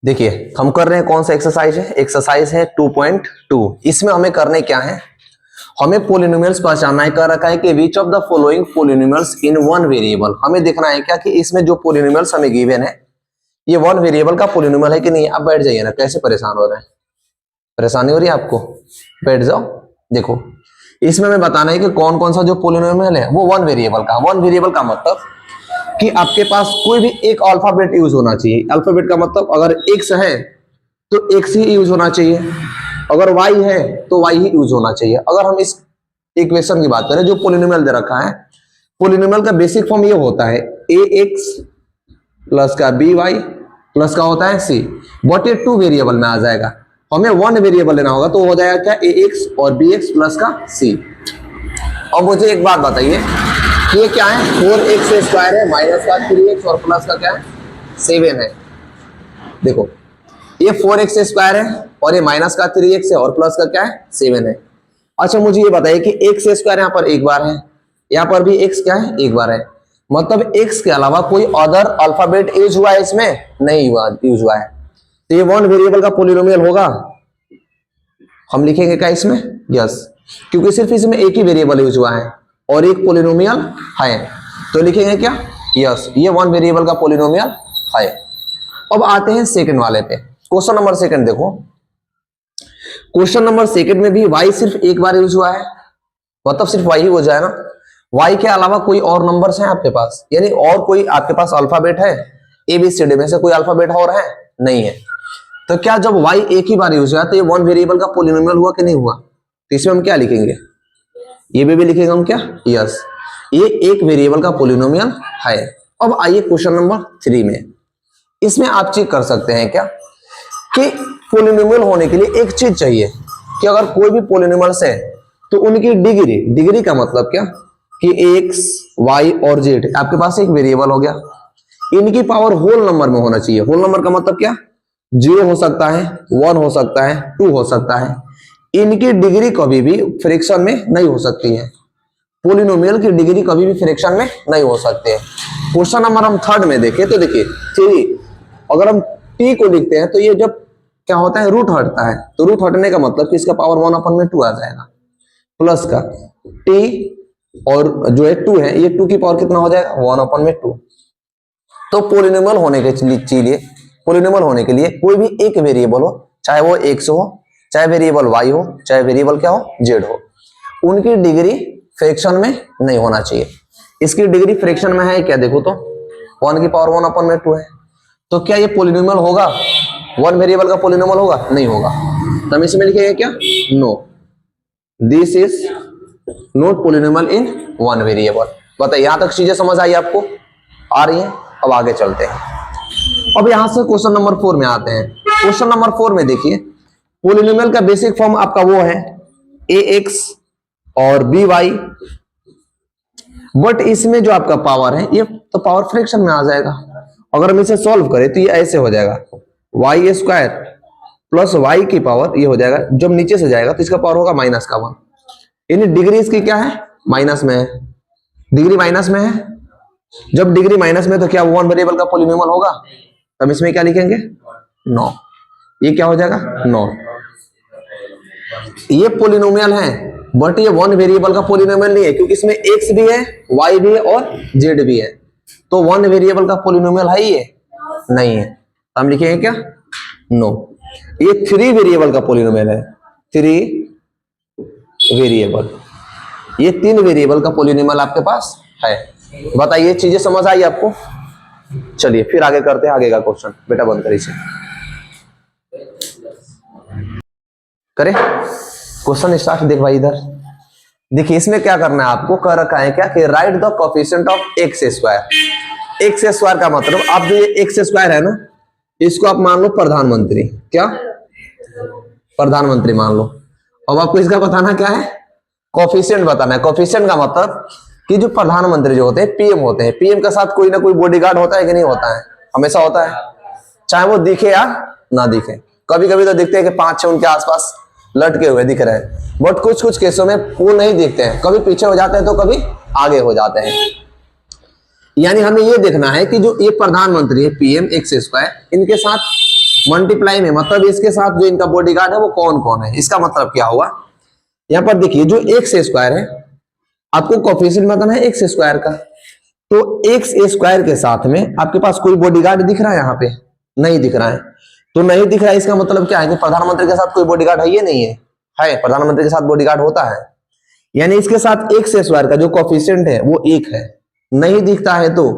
देखिए हम कर रहे हैं कौन सा एक्सरसाइज है, एक्सरसाइज है 2.2। इसमें हमें करने क्या है, हमें पोलिनोमियल्स पहचानना है। कह रखा है कि which of the following polynomials in one variable. हमें देखना है क्या कि इसमें जो पोलिनोमियल्स हमें गिवन है ये वन वेरिएबल का पोलिनोमियल है कि नहीं। आप बैठ जाइए ना, कैसे परेशान हो रहे हैं, परेशानी हो रही है आपको, बैठ जाओ। देखो इसमें हमें बताना है कि कौन कौन सा जो पोलिनोमियल है वो वन वेरिएबल का। वन वेरिएबल का मतलब कि आपके पास कोई भी एक अल्फाबेट यूज होना चाहिए। अल्फाबेट का मतलब अगर एक्स है तो एक्स ही यूज होना चाहिए, अगर वाई है तो वाई ही यूज होना चाहिए। अगर हम इस इक्वेशन की बात करें जो पोलिनोमियल दे रखा है, पोलिनोमियल का बेसिक फॉर्म ये होता है ए एक्स प्लस का बी वाई प्लस का होता है सी, बट ये टू वेरिएबल में आ जाएगा। हमें वन वेरिएबल लेना होगा तो हो जाएगा क्या, ए एक्स और बी एक्स प्लस का सी। अब मुझे एक बात बताइए, ये क्या है, 4x स्क्वायर है माइनस का 3x और प्लस का क्या है 7 है। देखो ये 4x स्क्वायर है और ये माइनस का 3x है और प्लस का क्या है 7 है। अच्छा मुझे ये बताइए कि x स्क्वायर यहाँ पर एक बार है, यहाँ पर भी x क्या है एक बार है, मतलब x के अलावा कोई अदर अल्फाबेट यूज हुआ है इसमें, नहीं हुआ यूज हुआ है। तो ये वन वेरिएबल का पोलिनोमियल होगा। हम लिखेंगे क्या इसमें, यस, क्योंकि सिर्फ इसमें एक ही वेरिएबल यूज हुआ है और एक पोलिनोमियल है, तो लिखेंगे क्या, यस, ये वन वेरिएबल का पोलिनोमियल है। अब आते हैं सेकंड वाले पे, क्वेश्चन नंबर सेकंड। देखो क्वेश्चन नंबर सेकंड में भी y सिर्फ एक बार यूज हुआ है, मतलब सिर्फ y ही हो जाए ना। y के अलावा कोई और नंबर्स हैं आपके पास, यानी और कोई आपके पास अल्फाबेट है, ABCD में से कोई अल्फाबेट और है नहीं है। तो क्या जब y एक ही बार यूज हुआ तो ये वन वेरिएबल का पोलिनोमियल हुआ कि नहीं हुआ। तो इसमें हम क्या लिखेंगे, ये भी लिखेंगे हम क्या, यस, ये एक वेरिएबल का पोलिनोमियल है। अब आइए क्वेश्चन नंबर 3 में, इसमें आप चेक कर सकते हैं क्या कि पोलिनोमियल होने के लिए एक चीज चाहिए कि अगर कोई भी पोलिनोमियल्स है तो उनकी डिग्री, डिग्री का मतलब क्या कि x, y और z आपके पास एक वेरिएबल हो गया, इनकी पावर होल नंबर में होना चाहिए। होल नंबर का मतलब क्या, 0 हो सकता है, 1 हो सकता है, 2 हो सकता है। इनकी डिग्री कभी भी फ्रैक्शन में नहीं हो सकती है, पोलिनोमियल की डिग्री कभी भी फ्रैक्शन में नहीं हो सकती है। क्वेश्चन नंबर हम थर्ड में देखें तो देखिए 3, अगर हम t को लिखते हैं तो ये जब क्या होता है रूट हटता है, तो रूट हटने का मतलब कि इसका पावर 1/2 आ जाएगा, प्लस का t और जो है 2 है, ये 2 की पावर कितना हो जाएगा 1/2। तो पोलिनोमियल होने के लिए, पोलिनोमियल होने के लिए कोई भी एक वेरिएबल हो, चाहे वो x हो, चाहे वेरिएबल y हो, चाहे वेरिएबल क्या हो z हो, उनकी डिग्री फ्रैक्शन में नहीं होना चाहिए। इसकी डिग्री फ्रैक्शन में है क्या, देखो तो 1 की पावर 1/2 है। तो क्या ये पोलिनोमियल होगा, वन वेरिएबल का पोलिनोमियल होगा, नहीं होगा। तो हम इसमें लिखेंगे क्या, no, this is not polynomial in one variable. बताइए यहां तक चीजें समझ आई आपको, आ रही है। अब आगे चलते हैं, अब यहां से क्वेश्चन नंबर 4 में आते हैं। क्वेश्चन नंबर 4 में देखिए पोलिनोमियल का बेसिक फॉर्म आपका वो है ax और by, बट इसमें जो आपका पावर है ये तो पावर फ्रैक्शन में आ जाएगा। अगर हम इसे सॉल्व करें तो ये ऐसे हो जाएगा y स्क्वायर प्लस y की पावर, ये हो जाएगा, जब नीचे से जाएगा तो इसका पावर होगा -1। यानी डिग्री इसकी क्या है, माइनस में है, डिग्री माइनस में है। जब डिग्री माइनस में तो क्या वन वेरिएबल का पोलिनोमियल होगा। तो हम इसमें क्या लिखेंगे, नो, ये क्या हो जाएगा नो। ये पोलिनोमियल है बट ये वन वेरिएबल का पोलिनोमियल नहीं है, क्योंकि इसमें x भी है, y भी है और z भी है। तो वन वेरिएबल का पोलिनोमियल है ये नहीं है। हम लिखेंगे क्या, नो। ये 3 वेरिएबल का पोलिनोमियल है, 3 वेरिएबल, ये 3 वेरिएबल का पोलिनोमियल आपके पास है। बताइए चीजें समझ आई आपको। चलिए फिर आगे करते हैं आगे का क्वेश्चन। बेटा बंद करिए इसे, करें क्वेश्चन स्टार्ट। देख भाई इधर देखिए, इसमें क्या करना है आपको, कह रखा है क्या कि right the coefficient of x square. X square का मतलब आप जो ये एक्स स्क्वायर है ना, इसको आप मान लो प्रधानमंत्री, क्या प्रधानमंत्री मान लो। अब आपको इसका बताना क्या है, कोफिशिएंट बताना है। कोफिशिएंट का मतलब कि जो प्रधानमंत्री जो होते हैं पीएम होते हैं, पीएम के साथ कोई ना कोई बॉडीगार्ड होता है कि नहीं होता है, हमेशा होता है, चाहे वो दिखे या ना दिखे। कभी कभी तो दिखते हैं कि 5-6 उनके आसपास लटके हुए दिख रहे हैं, बट कुछ कुछ केसों में वो नहीं दिखते हैं, कभी पीछे हो जाते हैं तो कभी आगे हो जाते हैं। यानी हमें ये देखना है कि जो ये प्रधानमंत्री है पीएम एक्स स्क्वायर, इनके साथ मल्टीप्लाई में मतलब इसके साथ जो इनका बॉडीगार्ड है वो कौन कौन है, इसका मतलब क्या हुआ, यहाँ पर देखिए जो एक्स स्क्वायर है, आपको कोफिशिएंट बताना है एक्स स्क्वायर का, तो एक्स स्क्वायर के साथ में आपके पास कोई बॉडीगार्ड दिख रहा है, यहाँ पे नहीं दिख रहा है, तो नहीं दिख रहा है इसका मतलब क्या है कि प्रधानमंत्री के साथ कोई बॉडीगार्ड है, ये नहीं है, है प्रधानमंत्री के साथ बॉडीगार्ड होता है, यानी इसके साथ एक्स स्क्वायर का जो कोफिशिएंट है वो एक है, नहीं दिखता है तो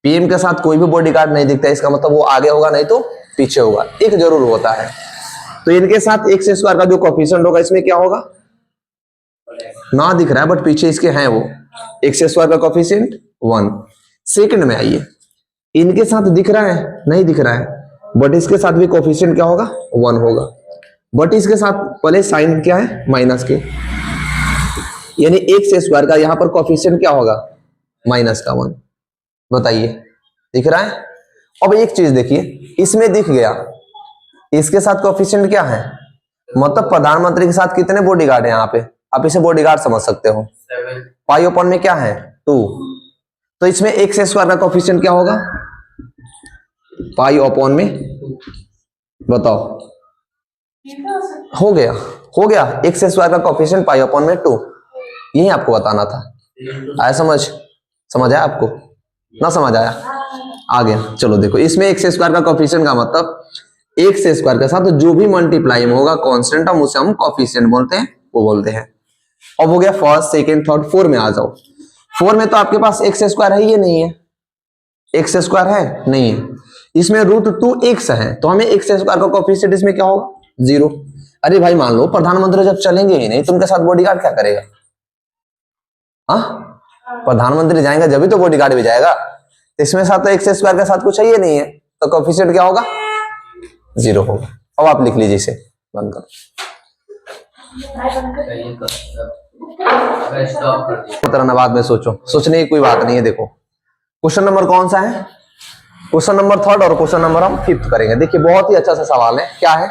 पीएम के साथ कोई भी बॉडीगार्ड नहीं दिखता है, इसका मतलब वो आगे होगा नहीं तो पीछे होगा, एक जरूर होता है, तो इनके साथ एक्स स्क्वायर का जो कोफिशिएंट होगा इसमें क्या होगा, ना दिख रहा है बट पीछे इसके हैं वो, एक्स स्क्वायर का कोफिशिएंट 1। सेकंड में आइए, इनके साथ दिख रहा है, नहीं दिख रहा है, बट इसके साथ भी कोफिशिएंट क्या होगा 1 होगा, बट इसके साथ पहले साइन क्या है माइनस के, यानी एक्स स्क्वायर का यहाँ पर कोफिशिएंट क्या होगा माइनस का 1, बताइए दिख रहा है। अब एक चीज देखिए, इसमें दिख गया, इसके साथ कोफिशिएंट क्या है, मतलब प्रधानमंत्री के साथ कितने बॉडीगार्ड है यहाँ पे, आप इसे बॉडीगार्ड समझ सकते हो, पाई ओपन में क्या है 2, तो इसमें एक्स स्क्वायर का कोफिशिएंट क्या होगा पाई ओपन में, बताओ, हो गया एक्स स्क्वायर का कोफिशिएंट पाई ओपन में 2, यही आपको बताना था, आया समझ आया आपको, ना समझ आया, आ गया। चलो देखो, इसमें एक्स स्क्वायर का कोफिशिएंट का मतलब एक्स स्क्वायर के साथ जो भी मल्टीप्लाई में होगा कांस्टेंट हम उसे हम कोफिशिएंट बोलते हैं, वो बोलते हैं। अब हो गया फर्स्ट सेकंड थर्ड, 4 में आ जाओ। 4 में तो आपके पास एक्स स्क्वायर है, ये नहीं है, एक्स स्क्वायर है नहीं है, इसमें √2x है, तो हमें एक्स स्क्वायर का कोफिशिएंट इसमें क्या होगा 0। अरे भाई मान लो प्रधानमंत्री जब चलेंगे ही नहीं तो उनके साथ बॉडीगार्ड क्या करेगा, हाँ प्रधानमंत्री जाएंगे जब भी तो बॉडीगार्ड भी जाएगा, तो इसमें साथ तो एक्स स्क्वायर के साथ कुछ है ये नहीं है, तो कोफिशिएंट क्या होगा 0 होगा। अब आप लिख लीजिए इसे, बंद करो, बाद में सोचने की कोई बात नहीं है। देखो क्वेश्चन नंबर कौन सा है, क्वेश्चन नंबर 3 और क्वेश्चन नंबर हम 5 करेंगे। देखिए बहुत ही अच्छा सा सवाल है, क्या है,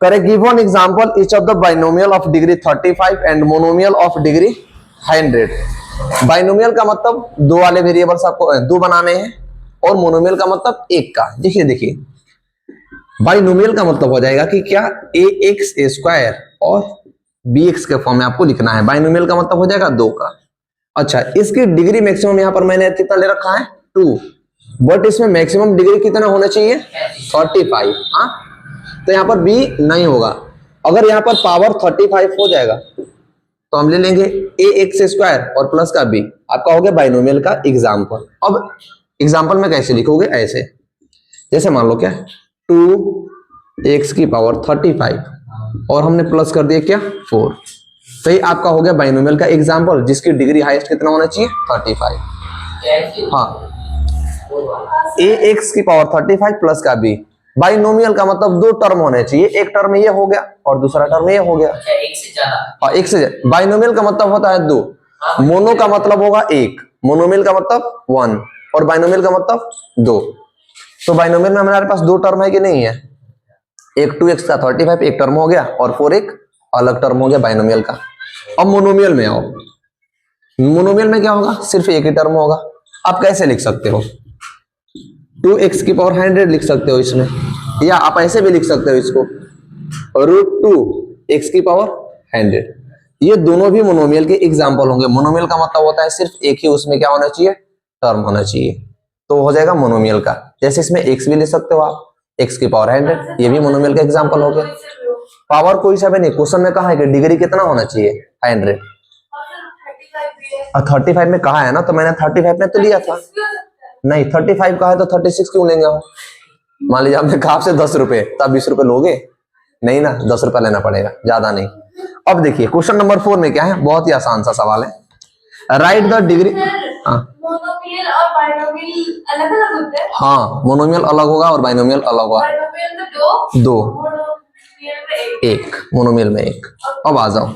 correct give one example each of the binomial of degree 35 and monomial of degree 100। Binomial का मतलब दो वाले वेरिएबल्स आपको दो बनाने हैं, और मोनोमियल का मतलब एक का। देखिए बाइनोमियल का मतलब हो जाएगा कि क्या ax स्क्वायर और bx के फॉर्म में आपको लिखना है, बाइनोमियल का मतलब हो जाएगा 2 का। अच्छा, इसकी डिग्री मैक्सिमम यहाँ पर मैंने कितना ले रखा है 2, बट इसमें मैक्सिमम डिग्री कितना होना चाहिए 35, हाँ, तो यहाँ पर b नहीं होगा। अगर यहाँ पर पावर 35 हो जाएगा तो हम ले लेंगे ax स्क्वायर और प्लस का b, आपका हो गया बाइनोमियल का एग्जाम्पल। अब एग्जाम्पल में कैसे लिखोगे, ऐसे जैसे मान लो क्या 2x की पावर 35 और हमने प्लस कर दिया क्या 4, तो ये आपका हो गया बाइनोमियल का एग्जाम्पल जिसकी डिग्री हाईएस्ट कितना होना चाहिए 35। हाँ, ax की पावर 35 प्लस का b, बाइनोमियल का मतलब 2 टर्म होने चाहिए, एक टर्म ये हो गया और दूसरा टर्म ये हो गया, एक से ज्यादा। एक से बाइनोमियल का मतलब होता है 2, मोनो का मतलब होगा 1, मोनोमियल का मतलब 1 और बाइनोमियल का मतलब 2। तो बाइनोमियल में हमारे पास 2 टर्म है कि नहीं है, एक 2x का 35 एक टर्म हो गया और 4 एक अलग टर्म हो गया बाइनोमियल का। अब मोनोमियल में आओ, मोनोमियल में क्या होगा, सिर्फ एक ही टर्म होगा। आप कैसे लिख सकते हो, 2x की पावर 100 लिख सकते हो इसमें, या आप ऐसे भी लिख सकते हो इसको √2x की पावर 100। ये दोनों भी मोनोमियल के एग्जाम्पल होंगे। मोनोमियल का मतलब होता है सिर्फ एक ही उसमें क्या होना चाहिए टर्म होना चाहिए, तो हो जाएगा मोनोमियल का। जैसे इसमें x भी ले सकते हो आप, x की पावर 100, ये भी मोनोमियल का एग्जाम्पल हो गया। पावर कोई सा भी नहीं, क्वेश्चन में कहा है कि डिग्री कितना होना चाहिए 100, और 35 में कहा है ना, तो मैंने 35 में तो लिया था, नहीं 35 का है तो 36 क्यों लेंगे हम। मान लीजिए हमने कहा आपसे 10 रुपए, तो आप 20 रुपए लोगे नहीं ना, 10 रुपए लेना पड़ेगा, ज्यादा नहीं। अब देखिए क्वेश्चन नंबर 4 में क्या है, बहुत ही आसान सा सवाल है, राइट द डिग्री। मोनोमियल और बाइनोमियल अलग अलग होते हैं। हाँ, मोनोमियल अलग होगा और बाइनोमियल अलग होगा। बाइनोमियल में 2, एक, मोनोमियल में 1। अब आ जाओ,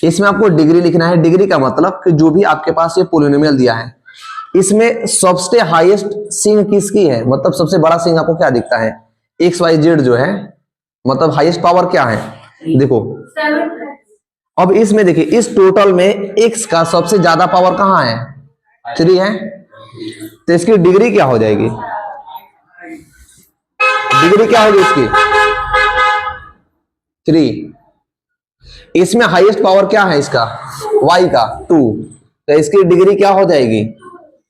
इसमें आपको डिग्री लिखना है। डिग्री का मतलब कि जो भी आपके पास ये पॉलिनोमियल दिया है, इसमें सबसे हाईएस्ट सिंग किसकी है, मतलब सबसे बड़ा सिंग आपको क्या दिखता है, XYZ जो है, मतलब हाईएस्ट पावर क्या है, देखो 7। अब इसमें देखिए इस टोटल में x का सबसे ज्यादा पावर कहाँ है 3 है, तो इसकी डिग्री क्या हो जाएगी डिग्री क्या होगी इसकी 3। इसमें हाईएस्ट पावर क्या है इसका y का 2, तो इसकी डिग्री क्या हो जाएगी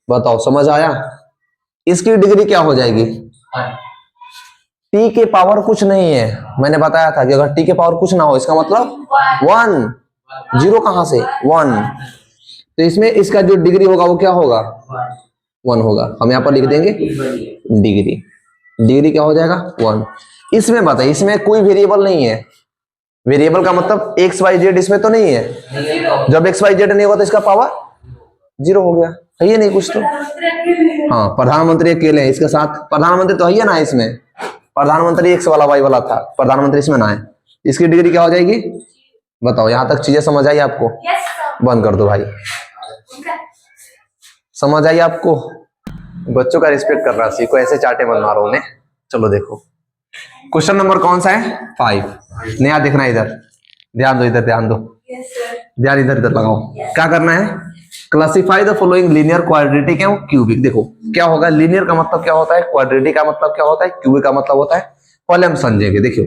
बताओ, समझ आया? इसकी डिग्री क्या हो जाएगी? t के पावर कुछ नहीं है, मैंने बताया था कि अगर t के पावर कुछ ना हो इसका मतलब 1, 0 कहां से 1, तो इसमें इसका जो डिग्री होगा वो क्या होगा 1 होगा। हम यहाँ पर लिख देंगे डिग्री, डिग्री क्या हो जाएगा 1। इसमें बताइए, इसमें कोई वेरिएबल नहीं है, वेरिएबल का मतलब एक्स वाई जेड इसमें तो नहीं है, जब एक्स वाई जेड नहीं होगा तो इसका पावर 0 हो गया, है ये नहीं कुछ तो? हाँ, प्रधानमंत्री अकेले हैं, इसके साथ प्रधानमंत्री तो है ही ना, इसमें प्रधानमंत्री एक्स वाला वाई वाला था, प्रधानमंत्री इसमें ना है, इसकी डिग्री क्या हो जाएगी बताओ? यहां तक चीजें समझ आई आपको? बंद कर दो भाई, समझ आई आपको? बच्चों का रिस्पेक्ट करना सीखो, ऐसे चाटे मत मारो उन्हें। चलो देखो क्वेश्चन नंबर कौन सा है 5, नया देखना इधर, ध्यान दो, इधर ध्यान दो, ध्यान इधर इधर लगाओ। क्या करना है? Classify the following linear, quadratic and cubic. देखो क्या होगा, लीनियर का मतलब क्या होता है, क्वाड्रेटिक का मतलब क्या होता है, क्यूबिक का मतलब होता है, पहले हम समझेंगे। देखियो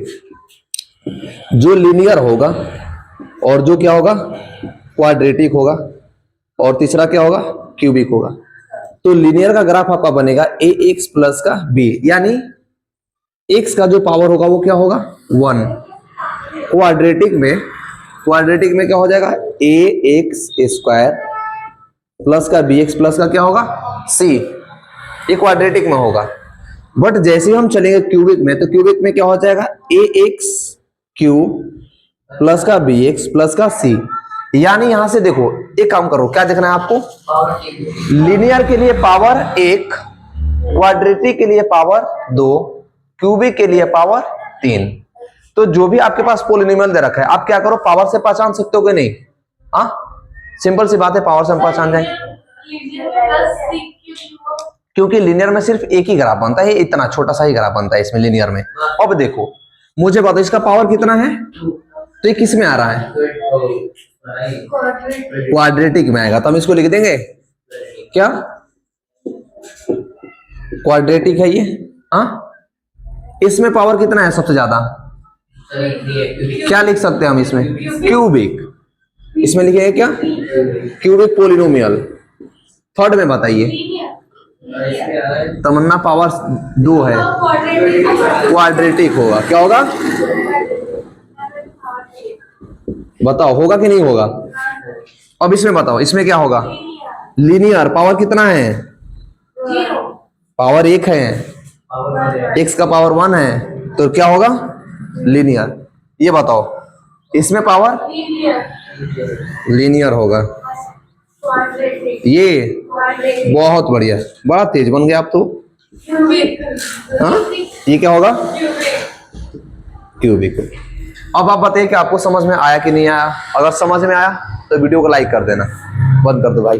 जो लीनियर होगा और जो क्या होगा क्वाड्रेटिक होगा और तीसरा क्या होगा क्यूबिक होगा। तो लीनियर का ग्राफ आपका बनेगा ए एक्स प्लस का बी, यानी एक्स का जो पावर होगा वो क्या होगा 1। क्वाड्रेटिक में क्या हो जाएगा ए एक्स स्क्वायर प्लस का बी एक्स प्लस का क्या होगा सी, ये क्वाड्रेटिक में होगा। बट जैसे ही हम चलेंगे क्यूबिक में, तो क्यूबिक में क्या हो जाएगा ए एक्स क्यूब प्लस का बी एक्स प्लस का सी। यानी यहां से देखो, एक काम करो, क्या देखना है आपको, लीनियर के लिए पावर 1, क्वाड्रेटिक के लिए पावर 2, क्यूबिक के लिए पावर 3। तो जो भी आपके पास पॉलिनोमियल दे रखा है, आप क्या करो, पावर से पहचान सकते हो कि नहीं? हाँ, सिंपल सी बात है, पावर से हम पहचान जाएंगे, क्योंकि लीनियर में सिर्फ एक ही ग्राफ बनता है, इतना छोटा सा ही ग्राफ बनता है इसमें लीनियर में। अब देखो मुझे बताओ इसका पावर कितना है, तो ये किस में आ रहा है क्वाड्रेटिक में आएगा, तो हम इसको लिख देंगे क्या क्वाड्रेटिक है ये। हाँ, इसमें पावर कितना है सबसे ज्यादा, क्या लिख सकते हैं हम इसमें क्यूबिक, इसमें लिखेंगे क्या क्यूबिक पोलिनोमियल। थर्ड में बताइए, तमन्ना पावर 2 है, क्वाड्रेटिक होगा, क्या होगा बताओ, होगा कि नहीं होगा? अब इसमें बताओ, इसमें क्या होगा लीनियर, पावर कितना है पावर 1 है, एक्स का पावर 1 है, तो क्या होगा लीनियर। ये बताओ इसमें पावर लीनियर होगा, ये बहुत बढ़िया, बड़ा तेज बन गया आप तो। हाँ, ये क्या होगा क्यूबिक। अब आप बताइए कि आपको समझ में आया कि नहीं आया? अगर समझ में आया तो वीडियो को लाइक कर देना, बंद कर दो भाई।